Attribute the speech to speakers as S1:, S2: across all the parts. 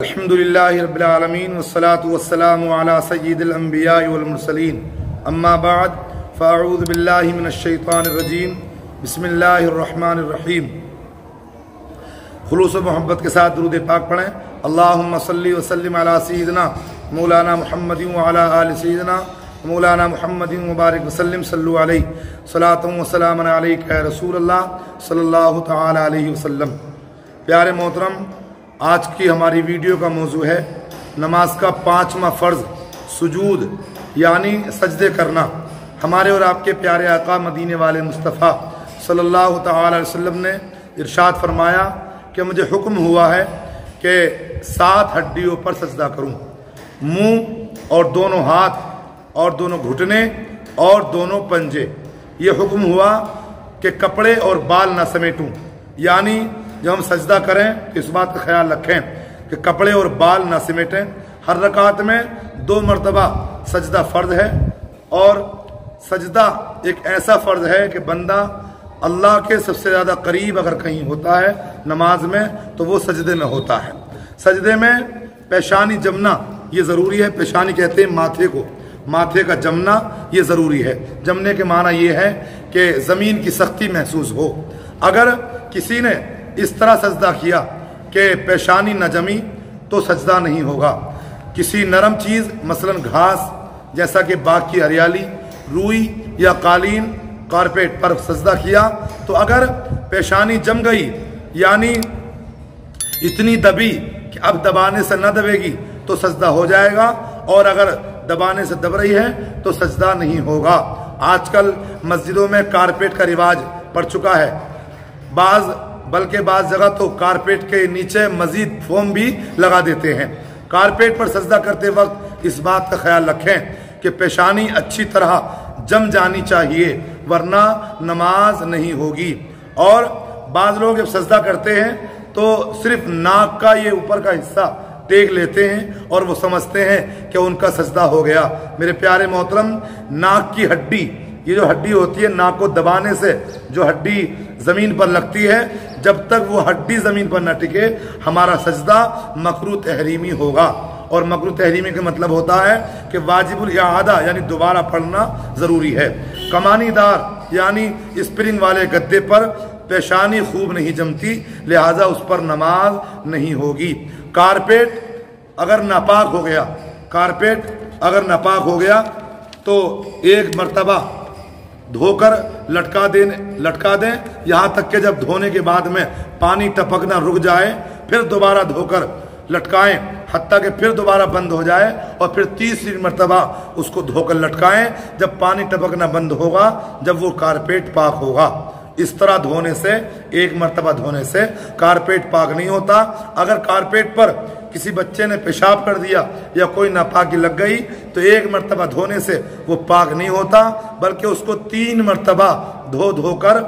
S1: अल्हम्दुलिल्लाहि रब्बिल आलमीन वस्सलातु वस्सलामु अला सय्यिदिल अंबिया वल मुरसलीन अम्मा बाद फ़अऊज़ु बिल्लाहि मिनश शैतानिर रजीम बिस्मिल्लाहिर रहमानिर रहीम। खुलूस मोहब्बत के साथ दुरूद पाक पढ़ें। अल्लाहुम्मा सल्लि व सल्लिम अला सय्यिदिना मौलाना मुहम्मदिन व अला आलि सय्यिदिना मौलाना मुहम्मदिन मुबारक वसल्लम सल्लु अलैहि सलातुन व सलामुन अलैका या रसूलल्लाह सल्लल्लाहु तआला अलैहि वसल्लम। प्यारे मोहतरम, आज की हमारी वीडियो का मौजू है नमाज का पांचवा फ़र्ज़ सुजूद यानी सजदे करना। हमारे और आपके प्यारे आका मदीने वाले मुस्तफ़ा सल्लल्लाहु तआला अलैहि वसल्लम ने इरशाद फरमाया कि मुझे हुक्म हुआ है कि 7 हड्डियों पर सजदा करूं, मुंह और दोनों हाथ और दोनों घुटने और दोनों पंजे। ये हुक्म हुआ कि कपड़े और बाल ना समेटूं, यानी जब हम सजदा करें तो इस बात का ख्याल रखें कि कपड़े और बाल ना समेटें। हर रकात में 2 मरतबा सजदा फ़र्ज है और सजदा एक ऐसा फ़र्ज है कि बंदा अल्लाह के सबसे ज़्यादा करीब अगर कहीं होता है नमाज में तो वो सजदे में होता है। सजदे में पेशानी जमना ये ज़रूरी है। पेशानी कहते हैं माथे को, माथे का जमना ये ज़रूरी है। जमने के माना ये है कि ज़मीन की सख्ती महसूस हो। अगर किसी ने इस तरह सजदा किया कि पेशानी न जमी तो सजदा नहीं होगा। किसी नरम चीज़ मसलन घास जैसा कि बाग की हरियाली, रूई या कालीन कारपेट पर सजदा किया तो अगर पेशानी जम गई यानी इतनी दबी कि अब दबाने से न दबेगी तो सजदा हो जाएगा, और अगर दबाने से दब रही है तो सजदा नहीं होगा। आजकल मस्जिदों में कारपेट का रिवाज पड़ चुका है। बल्कि बाज़ जगह तो कारपेट के नीचे मजीद फोम भी लगा देते हैं। कारपेट पर सजदा करते वक्त इस बात का ख्याल रखें कि पेशानी अच्छी तरह जम जानी चाहिए, वरना नमाज नहीं होगी। और बाज़ लोग जब सजदा करते हैं तो सिर्फ नाक का ये ऊपर का हिस्सा देख लेते हैं और वो समझते हैं कि उनका सजदा हो गया। मेरे प्यारे मोहतरम, नाक की हड्डी, ये जो हड्डी होती है नाक को दबाने से जो हड्डी ज़मीन पर लगती है, जब तक वो हड्डी ज़मीन पर न टिके हमारा सजदा मकरू तहरीमी होगा। और मकरू तहरीमी का मतलब होता है कि वाजिबुल इआदा यानी दोबारा पढ़ना ज़रूरी है। कमानीदार यानी स्प्रिंग वाले गद्दे पर पेशानी खूब नहीं जमती, लिहाजा उस पर नमाज नहीं होगी। कारपेट अगर नापाक हो गया, कारपेट अगर नापाक हो गया तो 1 मरतबा धोकर लटका दें, यहाँ तक कि जब धोने के बाद में पानी टपकना रुक जाए फिर दोबारा धोकर लटकाएं, हत्ता कि फिर दोबारा बंद हो जाए और फिर तीसरी मरतबा उसको धोकर लटकाएं। जब पानी टपकना बंद होगा जब वो कारपेट पाक होगा। इस तरह धोने से, 1 मरतबा धोने से कारपेट पाक नहीं होता। अगर कारपेट पर किसी बच्चे ने पेशाब कर दिया या कोई नापाकी लग गई तो 1 मरतबा धोने से वो पाक नहीं होता, बल्कि उसको 3 मरतबा धोकर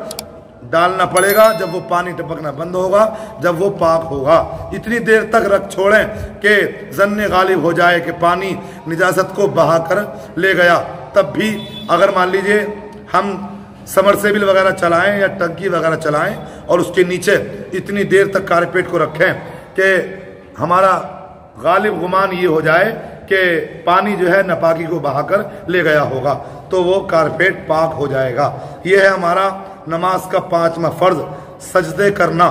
S1: डालना पड़ेगा। जब वो पानी टपकना बंद होगा जब वो पाक होगा। इतनी देर तक रख छोड़ें कि ज़न्ने गालिब हो जाए कि पानी निजासत को बहाकर ले गया। तब भी अगर मान लीजिए हम समरसेबिल वगैरह चलाएं या टंकी वगैरह चलाएं और उसके नीचे इतनी देर तक कारपेट को रखें कि हमारा गालिब गुमान ये हो जाए कि पानी जो है नापाकी को बहाकर ले गया होगा, तो वो कारपेट पाक हो जाएगा। ये है हमारा नमाज का 5वां फ़र्ज़ सजदे करना।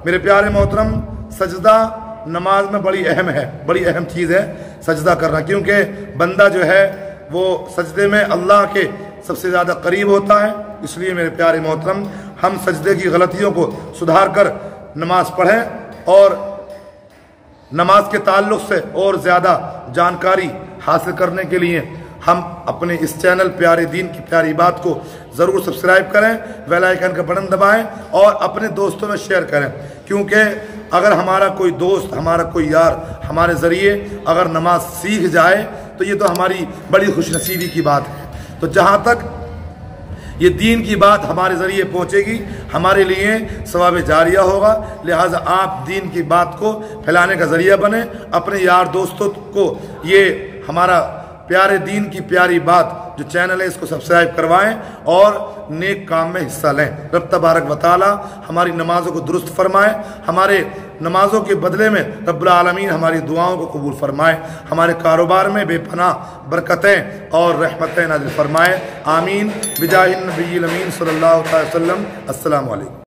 S1: मेरे प्यारे मोहतरम, सजदा नमाज में बड़ी अहम है, बड़ी अहम चीज़ है सजदा करना, क्योंकि बंदा जो है वो सजदे में अल्लाह के सबसे ज़्यादा करीब होता है। इसलिए मेरे प्यारे मोहतरम, हम सजदे की गलतियों को सुधार कर नमाज पढ़ें और नमाज के ताल्लुक़ से और ज़्यादा जानकारी हासिल करने के लिए हम अपने इस चैनल प्यारे दीन की प्यारी बात को ज़रूर सब्सक्राइब करें, बेल आइकन का बटन दबाएं और अपने दोस्तों में शेयर करें। क्योंकि अगर हमारा कोई दोस्त, हमारा कोई यार हमारे ज़रिए अगर नमाज सीख जाए तो ये तो हमारी बड़ी खुशनसीबी की बात है। तो जहाँ तक ये दीन की बात हमारे ज़रिए पहुँचेगी हमारे लिए सवाब जारिया होगा। लिहाजा आप दीन की बात को फैलाने का ज़रिया बने, अपने यार दोस्तों को ये हमारा प्यारे दीन की प्यारी बात जो चैनल है इसको सब्सक्राइब करवाएं और नेक काम में हिस्सा लें। रब तबारक व तआला हमारी नमाज़ों को दुरुस्त फरमाए, हमारे नमाजों के बदले में रब्बुल आलमीन हमारी दुआओं को कबूल फरमाए, हमारे कारोबार में बेपनाह बरकतें और रहमतें नाज़िल फरमाए। आमीन बिजाहिन नबील अमीन सल्लल्लाहु अलैहि वसल्लम। अस्सलामु अलैकुम।